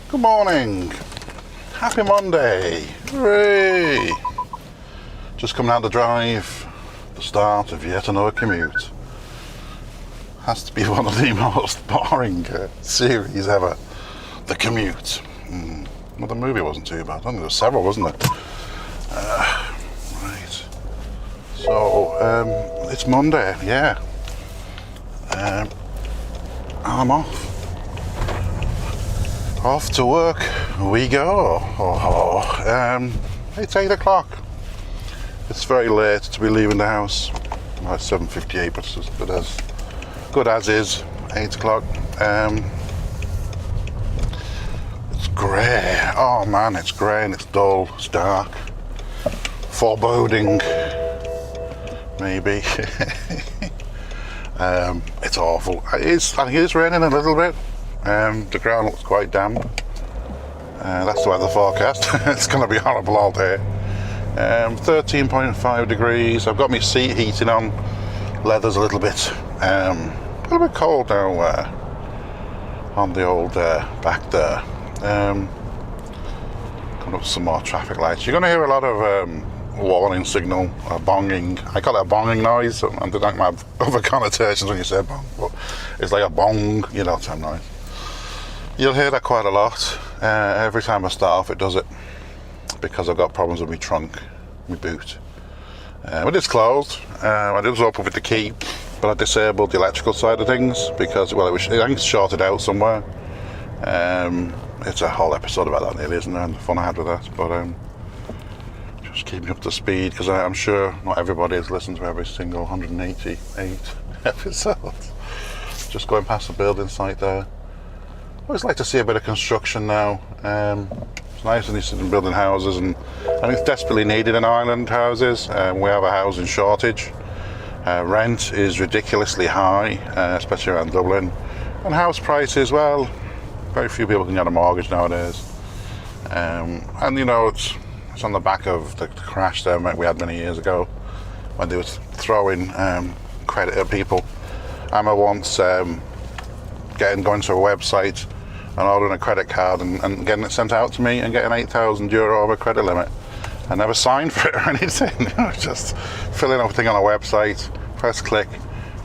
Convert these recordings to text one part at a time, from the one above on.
Good morning. Happy Monday. Hooray. Just coming out the drive. The start of yet another commute. Has to be one of the most boring series ever. The Commute. Well, the movie wasn't too bad. I think there were several, wasn't there? Right. So, it's Monday, yeah. I'm off. Off to work we go. It's 8 o'clock. It's very late to be leaving the house. Well, it's 7:58, but it's as good as is. 8 o'clock. It's grey. Oh man, it's grey and it's dull. It's dark. Foreboding. Maybe. It's awful. I think it is raining a little bit. The ground looks quite damp. That's the weather forecast. It's going to be horrible all day. 13.5 degrees. I've got my seat heating on. Leather's a little bit cold now on the old back there. Coming up to some more traffic lights. You're going to hear a lot of warning signal, bonging. I call it a bonging noise. I don't have other connotations when you say bong, but it's like a bong, you know, type noise. You'll hear that quite a lot. Every time I start off, it does it because I've got problems with my trunk, my boot. When it's closed, I did open with the key, but I disabled the electrical side of things because, well, I think it's shorted out somewhere. It's a whole episode about that, nearly, isn't there? And the fun I had with that, but just keeping up to speed because I'm sure not everybody has listened to every single 188 episodes. Just going past the building site there. I always like to see a bit of construction now. It's nice when you're sitting building houses, and I think it's desperately needed in Ireland, houses. We have a housing shortage. Rent is ridiculously high, especially around Dublin. And house prices, well, very few people can get a mortgage nowadays. And you know, it's on the back of the crash there we had many years ago when they were throwing credit at people. I remember once going to a website and ordering a credit card and getting it sent out to me and getting €8,000 over credit limit. I never signed for it or anything. I was just filling everything on a website, press click.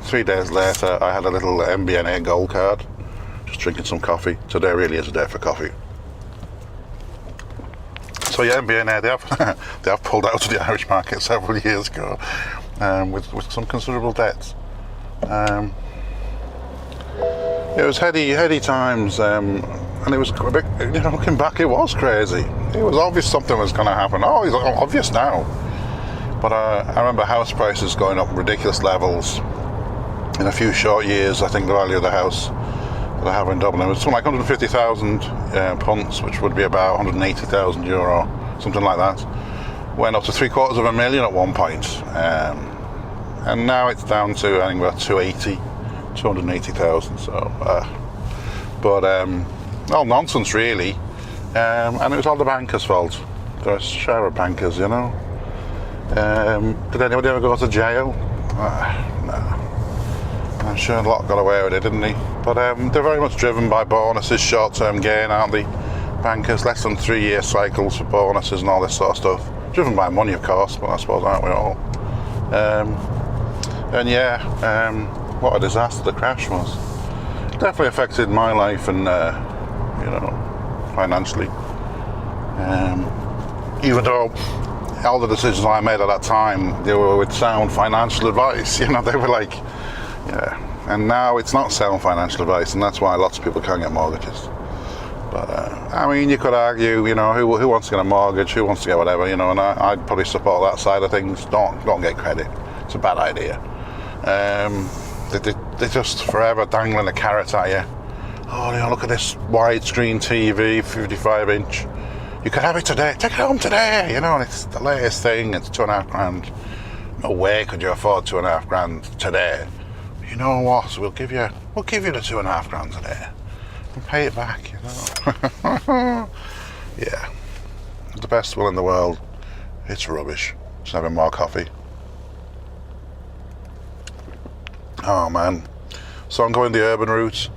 3 days later, I had a little MBNA gold card, just drinking some coffee. Today really is a day for coffee. So yeah, MBNA, they have pulled out of the Irish market several years ago with some considerable debts. It was heady times, and it was a bit, you know, looking back, it was crazy. It was obvious something was going to happen. Oh, it's obvious now. But I remember house prices going up ridiculous levels in a few short years. I think the value of the house that I have in Dublin was something like 150,000 punts, which would be about €180,000, something like that. Went up to $750,000 at one point, and now it's down to I think about 280,000. So, but all nonsense really, and it was all the bankers' fault. They're a share of bankers, you know. Did anybody ever go to jail? No. I'm sure a lot got away with it, didn't they? But they're very much driven by bonuses, short-term gain, aren't they? Bankers, less than 3-year cycles for bonuses and all this sort of stuff. Driven by money, of course, but I suppose aren't we all? And yeah, what a disaster the crash was. It definitely affected my life and, you know, financially. Even though all the decisions I made at that time, they were with sound financial advice. You know, they were like, yeah. And now it's not sound financial advice, and that's why lots of people can't get mortgages. But, I mean, you could argue, you know, who wants to get a mortgage, who wants to get whatever, you know, and I'd probably support that side of things. Don't get credit. It's a bad idea. They're just forever dangling a carrot at you. Oh, you know, look at this widescreen TV, 55-inch. You could have it today. Take it home today. You know, and it's the latest thing. It's $2,500. No way could you afford $2,500 today. You know what? We'll give you the $2,500 today and pay it back. You know. Yeah. The best will in the world. It's rubbish. Just having more coffee. Oh man. So I'm going the urban route.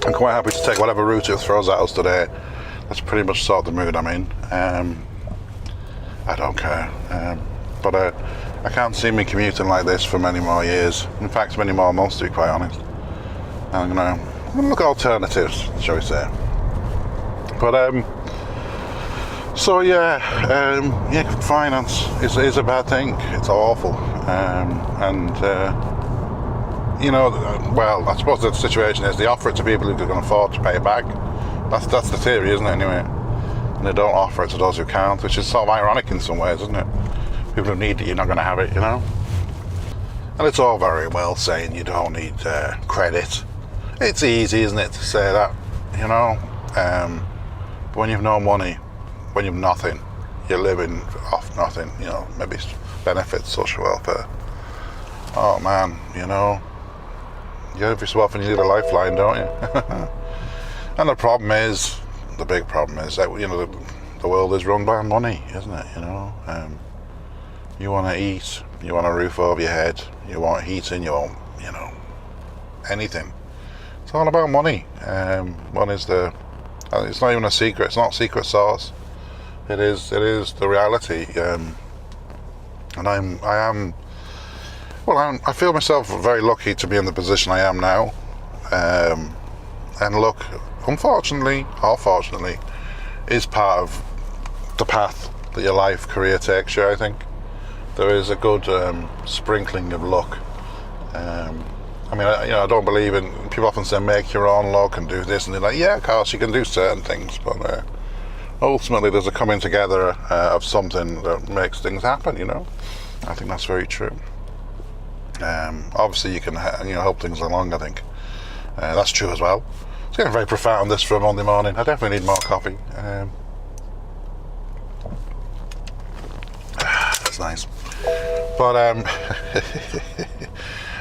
I'm quite happy to take whatever route it throws at us today. That's pretty much sort of the mood I'm in. I don't care. But I can't see me commuting like this for many more years. In fact, many more months, to be quite honest. I'm gonna look at alternatives, shall we say. But so yeah, finance is a bad thing. It's awful, well, I suppose the situation is they offer it to people who can afford to pay it back. That's the theory, isn't it? Anyway, and they don't offer it to those who can't, which is sort of ironic in some ways, isn't it? People who need it, you're not going to have it, you know. And it's all very well saying you don't need credit. It's easy, isn't it, to say that, you know. But when you've no money, when you've nothing, you're living off nothing, you know, maybe benefits, social welfare. Oh man, you know, every so often you need a lifeline, don't you? And the big problem is that, you know, the world is run by money, isn't it, you know. You want to eat, you want a roof over your head, you want heating, you want, you know, anything. It's all about money. Money's it's not even a secret. It's not a secret sauce. It is the reality. And I feel myself very lucky to be in the position I am now. And look, unfortunately, or fortunately, is part of the path that your life career takes you, I think. There is a good sprinkling of luck. I don't believe in, people often say make your own luck and do this, and they're like, yeah, of course you can do certain things, but ultimately there's a coming together of something that makes things happen, you know. I think that's very true. Obviously you can help things along, I think. That's true as well. It's getting very profound this for a Monday morning. I definitely need more coffee. That's nice. But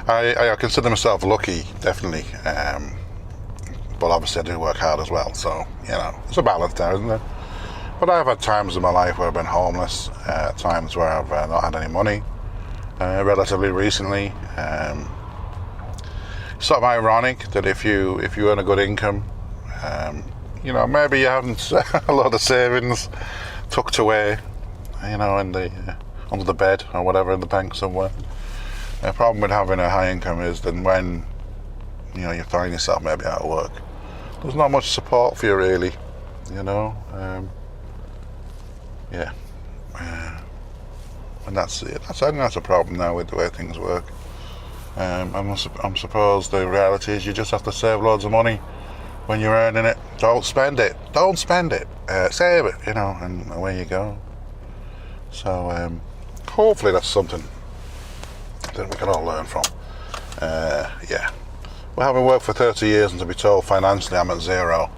I consider myself lucky, definitely. But obviously I do work hard as well, so, you know, it's a balance there, isn't there? But I've had times in my life where I've been homeless, times where I've not had any money, relatively recently. Sort of ironic that if you earn a good income, you know, maybe you haven't a lot of savings tucked away, you know, in the under the bed or whatever, in the bank somewhere. The problem with having a high income is that when, you know, you find yourself maybe out of work, there's not much support for you really, you know. And that's it. I think that's a problem now with the way things work. I suppose the reality is you just have to save loads of money when you're earning it. Don't spend it. Save it, you know, and away you go. So hopefully that's something that we can all learn from. Well, having worked for 30 years and to be told financially I'm at zero,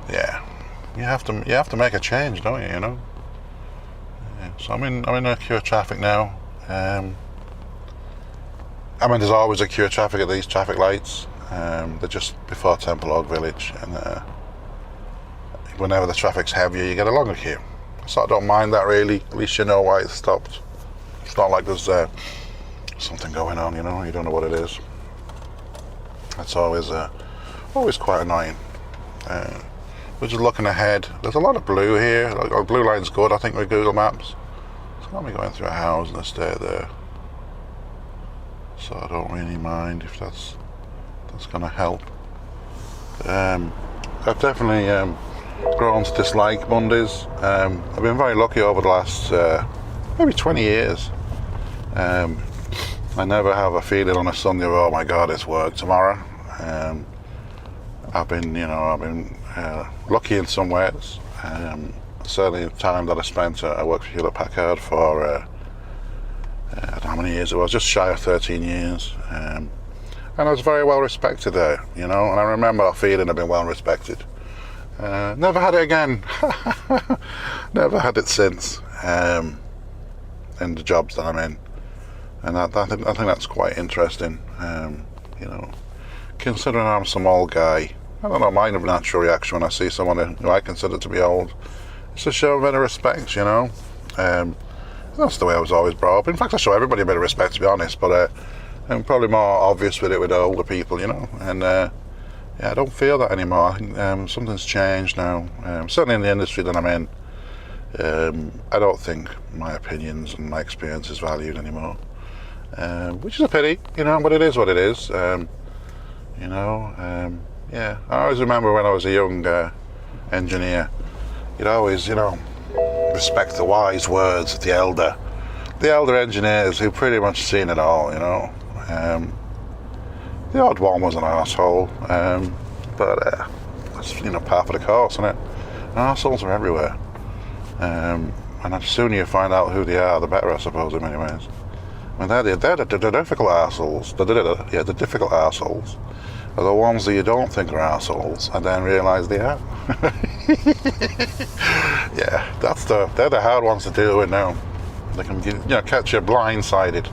you have to make a change, don't you? You know. So I'm in a queue of traffic now. There's always a queue of traffic at these traffic lights. They're just before Temple Oak Village, and whenever the traffic's heavier, you get a longer queue. So I don't mind that really. At least you know why it's stopped. It's not like there's something going on, you know. You don't know what it is. That's always quite annoying. We're just looking ahead. There's a lot of blue here. Like, blue line's good, I think, with Google Maps. It's got me going through a house and a stay there. So I don't really mind if that's going to help. I've definitely grown to dislike Mondays. I've been very lucky over the last maybe 20 years. I never have a feeling on a Sunday of, oh my God, it's work tomorrow. I've been lucky in some ways. Certainly the time that I spent, I worked for Hewlett Packard for I don't know how many years it was, just shy of 13 years. And I was very well respected there, you know, and I remember that feeling of being well respected. Never had it again. Never had it since in the jobs that I'm in. And I think that's quite interesting. You know, considering I'm some old guy, I don't know, my natural reaction when I see someone who I consider to be old, it's to show a bit of respect, you know. That's the way I was always brought up. In fact, I show everybody a bit of respect, to be honest, but I'm probably more obvious with it with older people, you know. And yeah, I don't feel that anymore. I think something's changed now. Certainly in the industry that I'm in, I don't think my opinions and my experience is valued anymore, which is a pity, but it is what it is. Yeah, I always remember when I was a young engineer, you'd always, respect the wise words of the elder engineers who pretty much seen it all, The odd one was an arsehole, but that's, part of the course, isn't it? And arseholes are everywhere. And the sooner you find out who they are, the better, I suppose, in many ways. And they're the difficult arseholes. The difficult arseholes are the ones that you don't think are arseholes and then realise they are. Yeah, they're the hard ones to deal with now. They can catch you blindsided,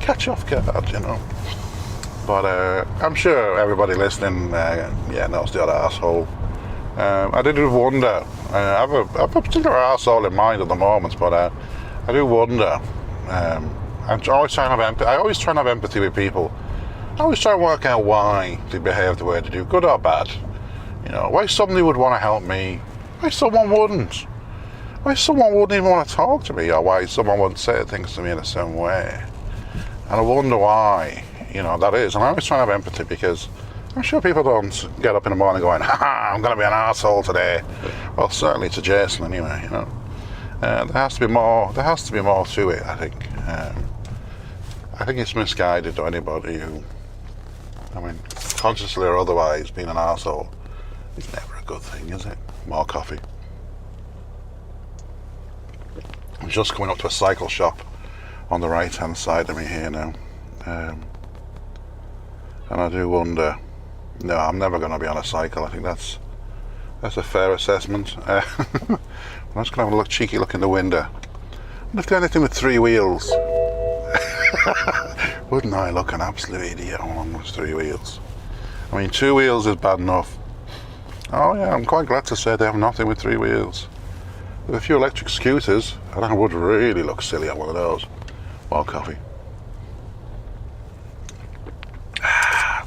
catch you off guard, But I'm sure everybody listening, knows the other arsehole. I did wonder. I have a particular arsehole in mind at the moment, but I do wonder. I always try and have empathy with people. I always try and work out why they behave the way they do, good or bad. Why somebody would want to help me, why someone wouldn't. Why someone wouldn't even want to talk to me, or why someone wouldn't say things to me in a certain way. And I wonder why, that is. And I always try and have empathy because I'm sure people don't get up in the morning going, I'm going to be an arsehole today. Well, certainly to Jason anyway, There has to be more to it, I think. I think it's misguided to anybody who, consciously or otherwise, being an arsehole is never a good thing, is it? More coffee. I'm just coming up to a cycle shop on the right hand side of me here now. And I do wonder, no, I'm never going to be on a cycle. I think that's a fair assessment. I'm just going to have a cheeky look in the window. What if there's anything with 3 wheels? Wouldn't I look an absolute idiot on one with 3 wheels? 2 wheels is bad enough. Oh yeah, I'm quite glad to say they have nothing with 3 wheels. With a few electric scooters, and I would really look silly on one of those. More coffee. How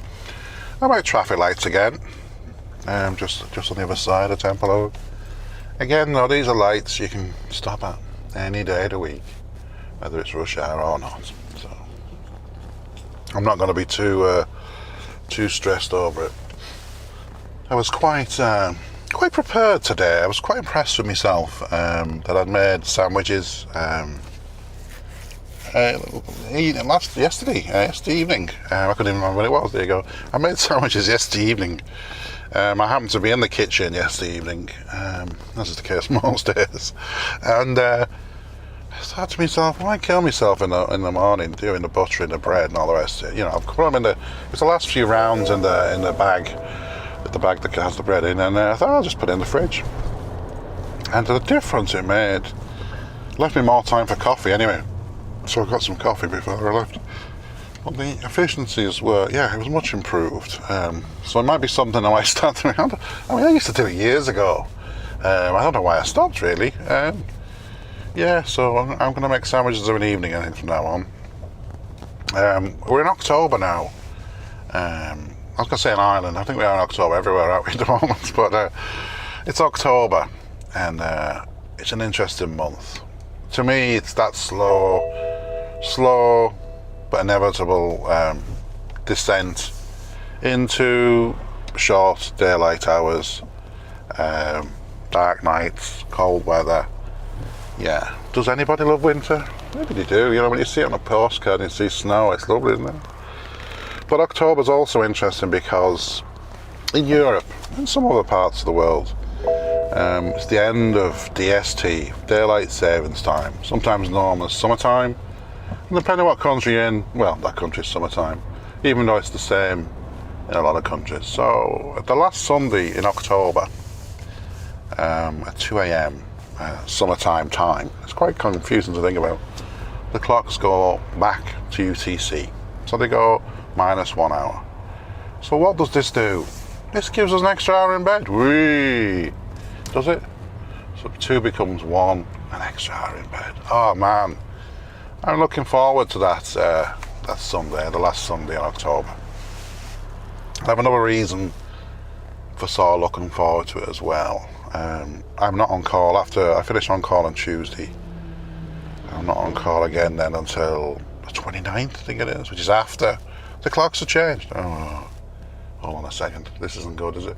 about traffic lights again? Just on the other side of Templeogue. Again, though, these are lights you can stop at any day of the week, whether it's rush hour or not. So I'm not going to be too stressed over it. I was quite prepared today. I was quite impressed with myself that I'd made sandwiches yesterday evening. I couldn't even remember when it was. There you go. I made sandwiches yesterday evening. I happened to be in the kitchen yesterday evening, as is the case most days, and I thought to myself, why kill myself in the morning doing the butter and the bread and all the rest of it? I've put them it's the last few rounds in the bag, with the bag that has the bread in, and I thought I'll just put it in the fridge. And the difference it made left me more time for coffee anyway. So I got some coffee before I left. But the efficiencies were, it was much improved. So it might be something I might start doing. I used to do it years ago. I don't know why I stopped really. So I'm going to make sandwiches of an evening, I think, from now on. We're in October now. I was going to say in Ireland. I think we are in October everywhere, aren't we, at the moment? But it's October, and it's an interesting month. To me, it's that slow but inevitable descent into short daylight hours, dark nights, cold weather. Yeah. Does anybody love winter? Maybe they do. When you see it on a postcard and you see snow, it's lovely, isn't it? But October's also interesting because in Europe and some other parts of the world, it's the end of DST, daylight savings time, sometimes known as summertime. And depending on what country you're in, well, that country's summertime, even though it's the same in a lot of countries. So the last Sunday in October, at 2 a.m, summertime time, it's quite confusing to think about. The clocks go back to UTC, so they go -1 hour. So what does this do? This gives us an extra hour in bed. Whee! Does it? So 2 becomes 1, an extra hour in bed. Oh man, I'm looking forward to that Sunday, the last Sunday in October. I have another reason for sort of looking forward to it as well. I'm not on call after I finish on call on Tuesday. I'm not on call again then until the 29th, I think it is, which is after the clocks have changed. Oh, hold on a second. This isn't good, is it?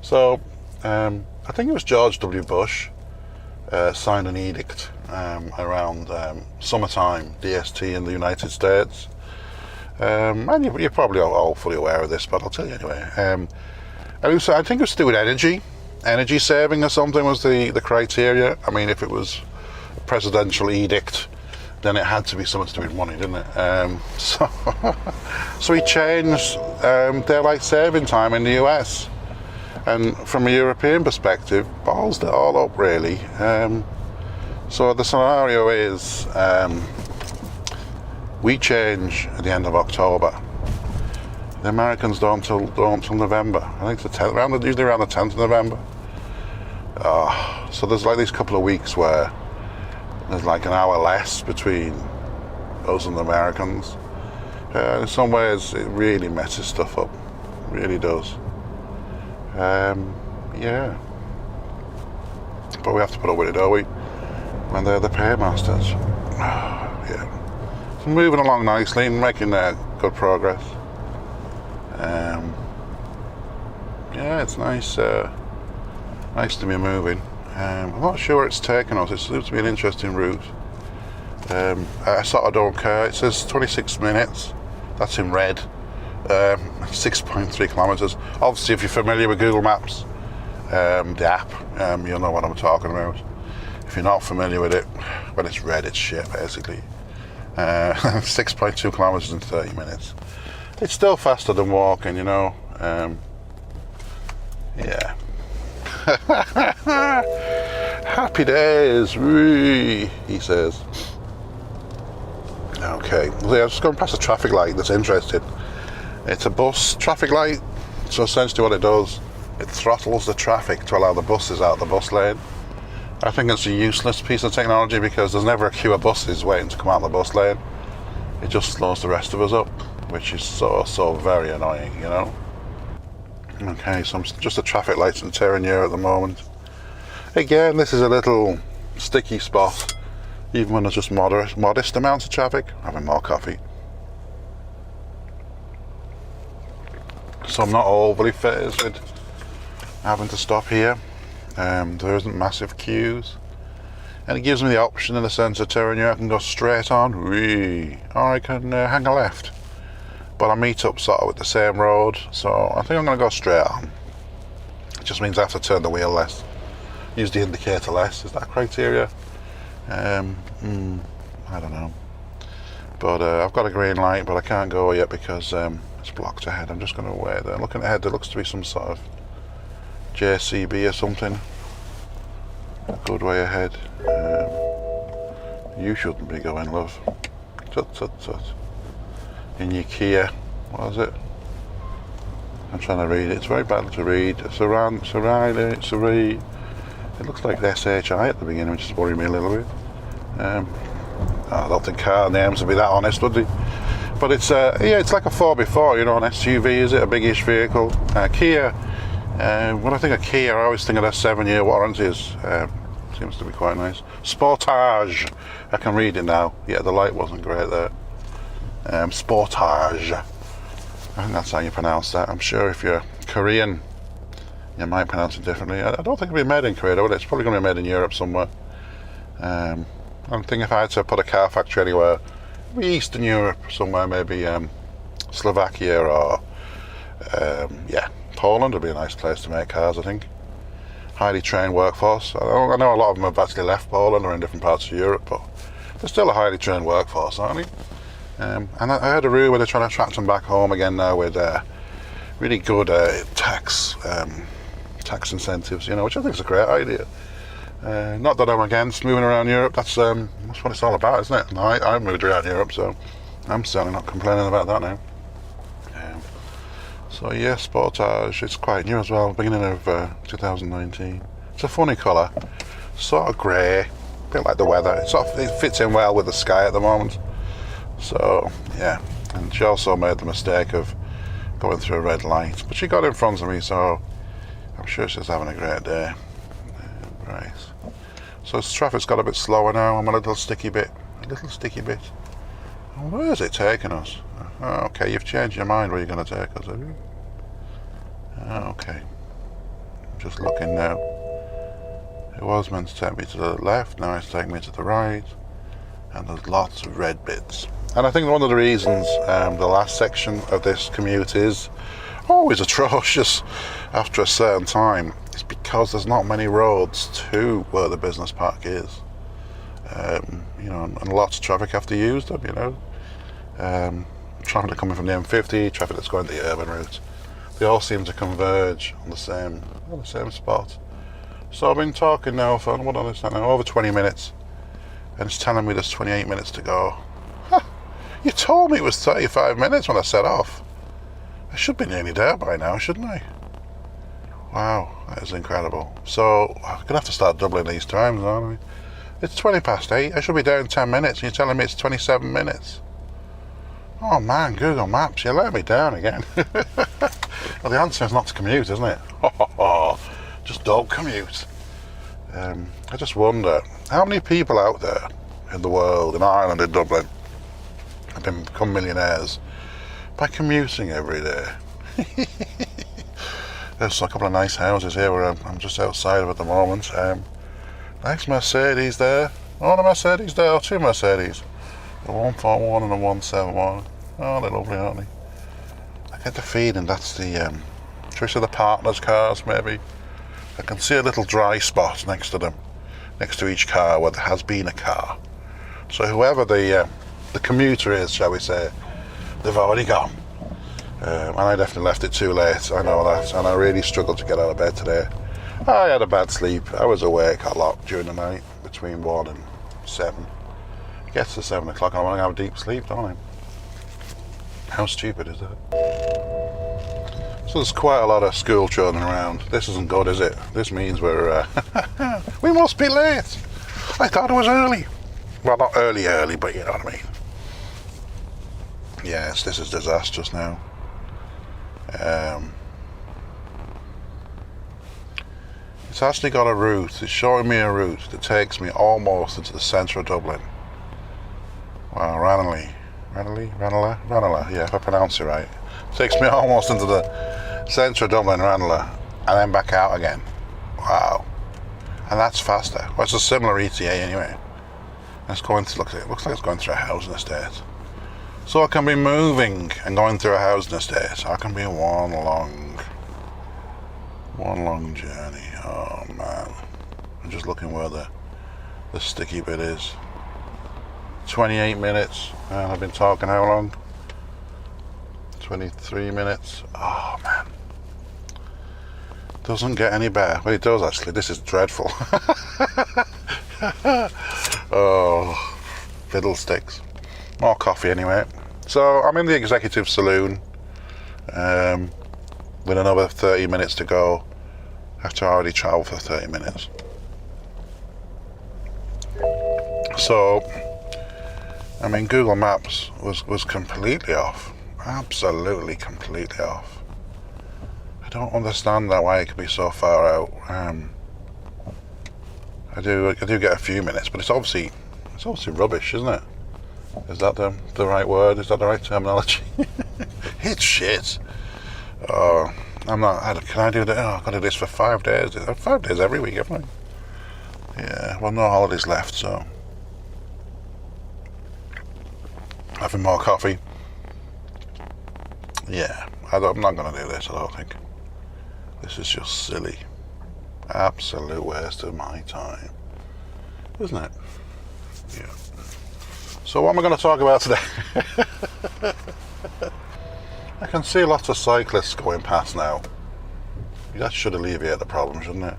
So, I think it was George W. Bush signed an edict around summertime DST in the United States. And you're probably all fully aware of this, but I'll tell you anyway. And I think it was to do with energy saving or something was the criteria. I mean, if it was a presidential edict, then it had to be something to do with money, didn't it? So he changed daylight saving time in the US. And from a European perspective, ballsed it all up really. So the scenario is we change at the end of October. The Americans don't till November. I think it's usually around the 10th of November. So there's like these couple of weeks where there's like an hour less between us and the Americans. In some ways, it really messes stuff up. It really does. Yeah. But we have to put up with it, don't we? When they're the paymasters. Yeah. So moving along nicely and making good progress. Yeah, it's nice. Nice to be moving. I'm not sure where it's taken us. It seems to be an interesting route. I sort of don't care. It says 26 minutes. That's in red. 6.3 kilometres. Obviously, if you're familiar with Google Maps, the app, you'll know what I'm talking about. If you're not familiar with it, when it's red, it's shit, basically. 6.2 kilometres in 30 minutes. It's still faster than walking, you know. Yeah. Happy days, wee, he says. Okay, so yeah, I'm just going past a traffic light that's interesting. It's a bus traffic light, so essentially what it does, it throttles the traffic to allow the buses out of the bus lane. I think it's a useless piece of technology because there's never a queue of buses waiting to come out of the bus lane. It just slows the rest of us up, which is so very annoying, you know. Okay, so I'm just a traffic lights in Terranure at the moment. Again, this is a little sticky spot, even when there's just modest amounts of traffic. Having more coffee. So I'm not overly phased with having to stop here. There isn't massive queues. And it gives me the option in the sense of Terranure, I can go straight on, or I can hang a left. But I meet up sort of with the same road, so I think I'm going to go straight on. It just means I have to turn the wheel less, use the indicator less. Is that criteria? I don't know. But I've got a green light, but I can't go yet because it's blocked ahead. I'm just going to wait there. Looking ahead, there looks to be some sort of JCB or something. A good way ahead. You shouldn't be going, love. Tut tut tut. In your Kia, what is it? I'm trying to read it. It's very bad to read. It looks like SHI at the beginning, which is worrying me a little bit. I don't think car names would be that honest, would they? But it's yeah, it's like a 4x4, you know, an SUV, is it? A biggish vehicle. Kia. When I think of Kia, I always think of their 7-year warranties. Seems to be quite nice. Sportage. I can read it now. Yeah, the light wasn't great there. Sportage. I think that's how you pronounce that. I'm sure if you're Korean, you might pronounce it differently. I don't think it'll be made in Korea, but it's probably going to be made in Europe somewhere. I'm thinking if I had to put a car factory anywhere, maybe Eastern Europe somewhere, maybe Slovakia or yeah, Poland would be a nice place to make cars, I think. Highly trained workforce. I know a lot of them have actually left Poland or in different parts of Europe, but they're still a highly trained workforce, aren't they? And I heard a rumour where they're trying to attract them back home again now with really good tax incentives, you know, which I think is a great idea. Not that I'm against moving around Europe. That's what it's all about, isn't it? And I've moved around Europe, so I'm certainly not complaining about that now. So yeah, Sportage. It's quite new as well, beginning of 2019. It's a funny colour, sort of grey, a bit like the weather. It fits in well with the sky at the moment. So yeah, and she also made the mistake of going through a red light, but she got in front of me, so I'm sure she's having a great day. Right. So traffic's got a bit slower now. I'm a little sticky bit. Where is it taking us? Oh, okay, you've changed your mind where you're going to take us, have you? Oh, okay. I'm just looking now. It was meant to take me to the left, now it's taking me to the right. And there's lots of red bits. And I think one of the reasons the last section of this commute is always atrocious after a certain time is because there's not many roads to where the business park is. You know, and lots of traffic have to use them, you know. Traffic that's coming from the M50, traffic that's going to the urban route. They all seem to converge on the same spot. So I've been talking now for, what on is that now, over 20 minutes. And it's telling me there's 28 minutes to go. Huh, you told me it was 35 minutes when I set off. I should be nearly there by now, shouldn't I? Wow, that is incredible. So I'm going to have to start doubling these times, aren't I? It's 20 past 8. I should be there in 10 minutes. And you're telling me it's 27 minutes. Oh man, Google Maps, you let me down again. Well, the answer is not to commute, isn't it? Just don't commute. I just wonder, how many people out there in the world, in Ireland, in Dublin, have become millionaires by commuting every day? There's a couple of nice houses here where I'm just outside of at the moment. Nice Mercedes there. Oh, a Mercedes there, or two Mercedes. A 141 and a 171. Oh, they're lovely, aren't they? I get the feeling that's the choice of the partners' cars, maybe. I can see a little dry spot next to them, next to each car where there has been a car. So whoever the commuter is, shall we say, they've already gone. And I definitely left it too late, I know that, and I really struggled to get out of bed today. I had a bad sleep. I was awake a lot during the night, between 1 and 7. It gets to 7 o'clock and I want to have a deep sleep, don't I? How stupid is that? So there's quite a lot of school children around. This isn't good, is it? This means we're... we must be late. I thought it was early. Well, not early, but you know what I mean. Yes, this is disastrous now. It's actually got a route. It's showing me a route that takes me almost into the centre of Dublin. Wow, Ranelagh, yeah, if I pronounce it right. Takes me almost into the centre of Dublin, Ranelagh, and then back out again. Wow. And that's faster. Well, it's a similar ETA anyway. And it's going to, it looks like it's going through a housing estate. So I can be moving and going through a housing estate. I can be one long journey. Oh man. I'm just looking where the sticky bit is. 28 minutes. And I've been talking how long? 23 minutes. Oh man. Doesn't get any better. Well, it does actually. This is dreadful. Oh, fiddlesticks. More coffee anyway. So I'm in the executive saloon with another 30 minutes to go after I already travelled for 30 minutes. So, I mean, Google Maps was completely off. Absolutely completely off. I don't understand that why it could be so far out. I do get a few minutes, but it's obviously rubbish, isn't it? Is that the right word? Is that the right terminology? It's shit. Oh, I'm not. Can I do that? Oh, I've got to do this for 5 days. 5 days every week, haven't I? Yeah. Well, no holidays left, so having more coffee. Yeah, I'm not going to do this. I don't think. This is just silly. Absolute waste of my time, isn't it? Yeah. So what am I going to talk about today? I can see lots of cyclists going past now. That should alleviate the problem, shouldn't it?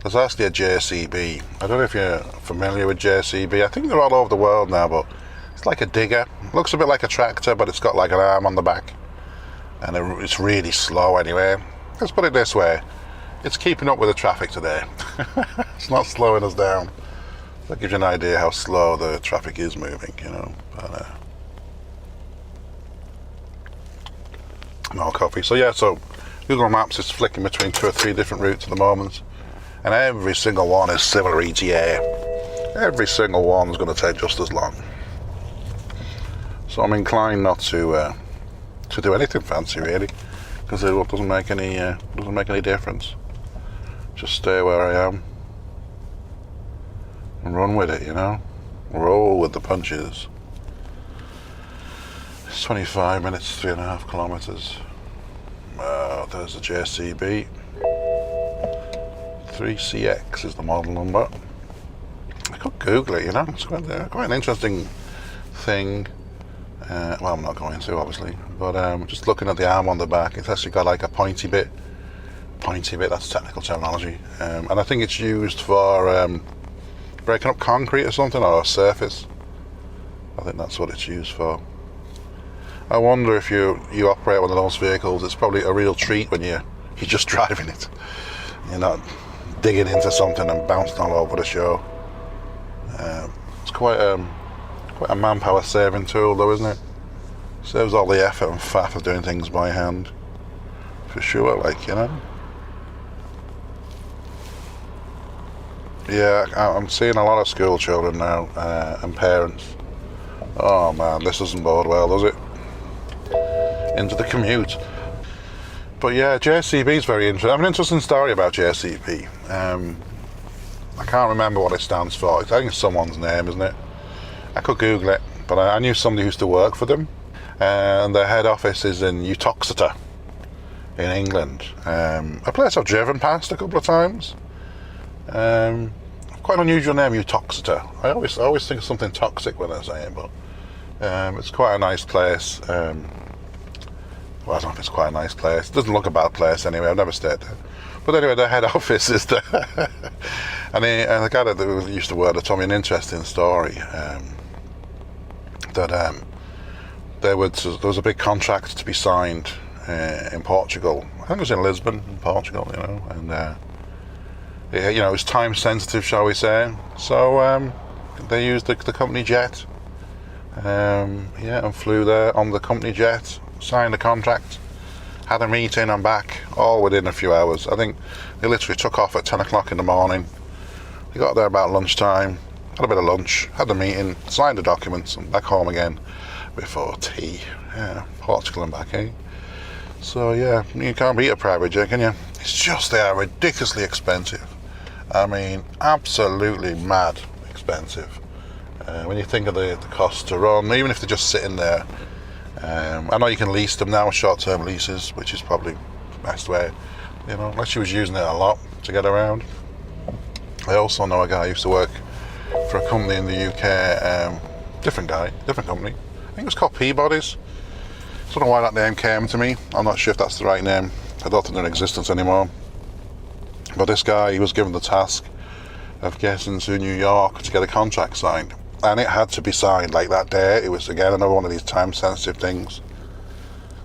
There's actually a JCB. I don't know if you're familiar with JCB. I think they're all over the world now, but it's like a digger. It looks a bit like a tractor, but it's got like an arm on the back. And it's really slow anyway. Let's put it this way. It's keeping up with the traffic today. It's not slowing us down. That gives you an idea how slow the traffic is moving, you know. But, more coffee. So yeah, so Google Maps is flicking between 2 or 3 different routes at the moment, and every single one is similar ETA. Every single one's going to take just as long. So I'm inclined not to do anything fancy really, because it doesn't make any difference. Just stay where I am and run with it, you know. Roll with the punches. It's 25 minutes, 3.5 kilometers. There's the JCB. 3CX is the model number. I could Google it, you know. It's quite an interesting thing. Well, I'm not going to, obviously, but just looking at the arm on the back, it's actually got like a pointy bit. Pointy bit, that's technical terminology. And I think it's used for breaking up concrete or something, or a surface. I think that's what it's used for. I wonder if you operate one of those vehicles, it's probably a real treat when you're just driving it. You're not digging into something and bouncing all over the show. It's quite a manpower saving tool though, isn't it? Saves all the effort and faff of doing things by hand. For sure, like, you know. Yeah, I'm seeing a lot of school children now, and parents. Oh man, this doesn't bode well, does it? Into the commute. But yeah, JCB is very interesting. I have an interesting story about JCB. I can't remember what it stands for. I think it's someone's name, isn't it? I could Google it, but I knew somebody who used to work for them, and their head office is in Uttoxeter in England. A place I've driven past a couple of times. Quite an unusual name, Uttoxeter. I always think of something toxic when I say it, but it's quite a nice place. Well, I don't know if it's quite a nice place. It doesn't look a bad place anyway. I've never stayed there. But anyway, their head office is there. and the guy that used to work there told me an interesting story. That there was a big contract to be signed in Portugal. I think it was in Lisbon, in Portugal, you know. And you know, it was time sensitive, shall we say. So they used the company jet. And flew there on the company jet. Signed the contract, had a meeting and back, all within a few hours. I think they literally took off at 10 o'clock in the morning. They got there about lunchtime, had a bit of lunch, had the meeting, signed the documents, and back home again before tea. Yeah, Portugal and back, eh? So yeah, you can't beat a private jet, can you? It's just they are ridiculously expensive. I mean, absolutely mad expensive. When you think of the cost to run, even if they're just sitting there. I know you can lease them now, short-term leases, which is probably the best way, you know, unless you was using it a lot to get around. I also know a guy who used to work for a company in the UK, different company. I think it was called Peabody's. I don't know why that name came to me. I'm not sure if that's the right name. I don't think they're in existence anymore. But this guy, he was given the task of getting to New York to get a contract signed. And it had to be signed like that day. It was again another one of these time-sensitive things.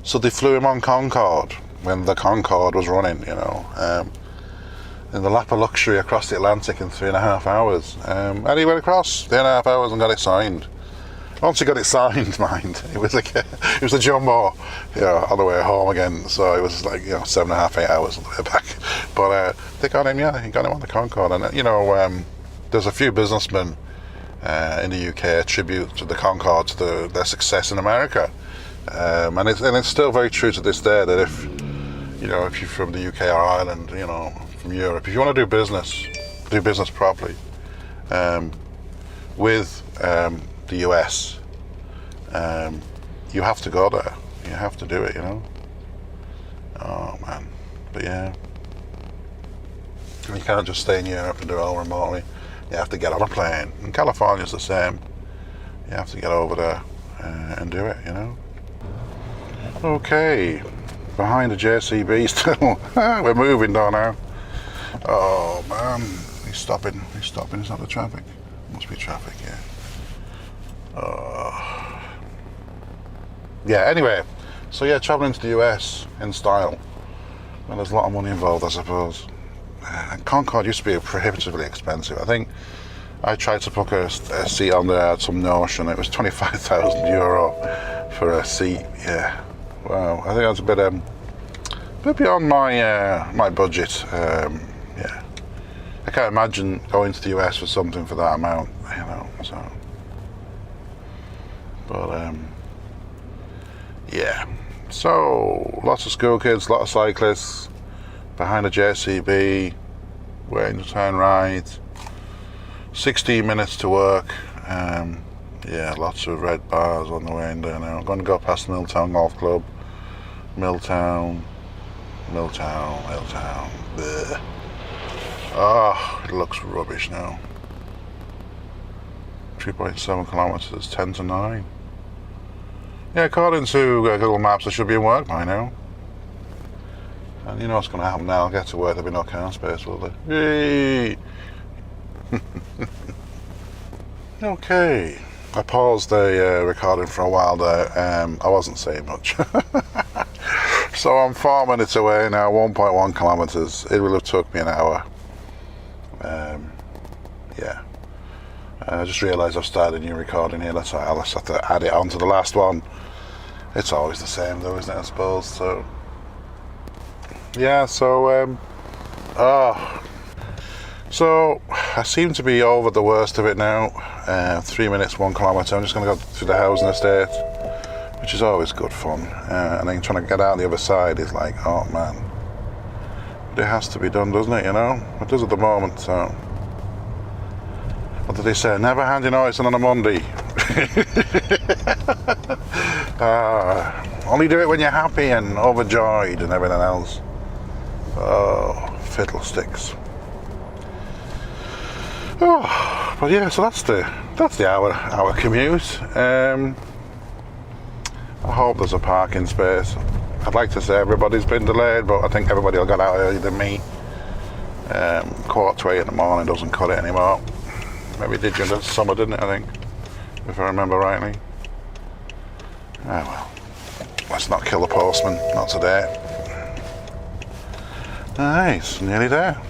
So they flew him on Concorde when the Concorde was running, you know, in the lap of luxury across the Atlantic in 3.5 hours. And he went across 3.5 hours and got it signed. Once he got it signed, mind, it was a jumbo, you know, on the way home again. So it was like, you know, 7.5, 8 hours on the way back. But they got him, yeah, he got him on the Concorde. And you know, there's a few businessmen in the UK attribute to the Concorde to their success in America, and it's still very true to this day that if you're from the UK or Ireland, you know, from Europe, if you want to do business properly with the US, you have to go there. You have to do it, you know. Oh man, but yeah, you can't just stay in Europe and do it all remotely. You have to get on a plane. And California's the same. You have to get over there and do it, you know. Okay, behind the JCB still. We're moving down now. Oh man, he's stopping. Is that the traffic? Must be traffic, yeah. Yeah, anyway. So yeah, travelling to the US in style. Well, there's a lot of money involved, I suppose. And Concorde used to be prohibitively expensive. I think I tried to book a seat on there at some notion. It was €25,000 for a seat. Yeah, wow. I think that's a bit beyond my my budget. Yeah, I can't imagine going to the US for something for that amount, you know. So, but yeah. So lots of school kids, a lot of cyclists behind a JCB, waiting to turn right. 16 minutes to work. Yeah, lots of red bars on the way in there now. I'm going to go past Milltown Golf Club. Milltown. Bleh. Oh, it looks rubbish now. 3.7 kilometers, 10 to 9. Yeah, according to Google Maps, I should be in work by now. And you know what's going to happen now? I'll get to work, there'll be no car space, will there? Yay! Okay. I paused the recording for a while there. I wasn't saying much. So I'm 4 minutes away now, 1.1 kilometers. It will have took me an hour. Yeah. I just realised I've started a new recording here. That's why I'll just have to add it on to the last one. It's always the same though, isn't it, I suppose? So yeah, so so I seem to be over the worst of it now. 3 minutes, 1 kilometre. I'm just going to go through the housing estate, which is always good fun. And then trying to get out the other side is like, oh man. But it has to be done, doesn't it, you know? It does at the moment, so. What did they say? Never hand your notice in on a Monday. Only do it when you're happy and overjoyed and everything else. Oh, fiddlesticks. Oh, but yeah, so that's the hour commute. I hope there's a parking space. I'd like to say everybody's been delayed, but I think everybody will get out earlier than me. 7:45 in the morning doesn't cut it anymore. Maybe it did during the summer, didn't it, I think, if I remember rightly. Ah well, let's not kill the postman, not today. Nice, nearly there.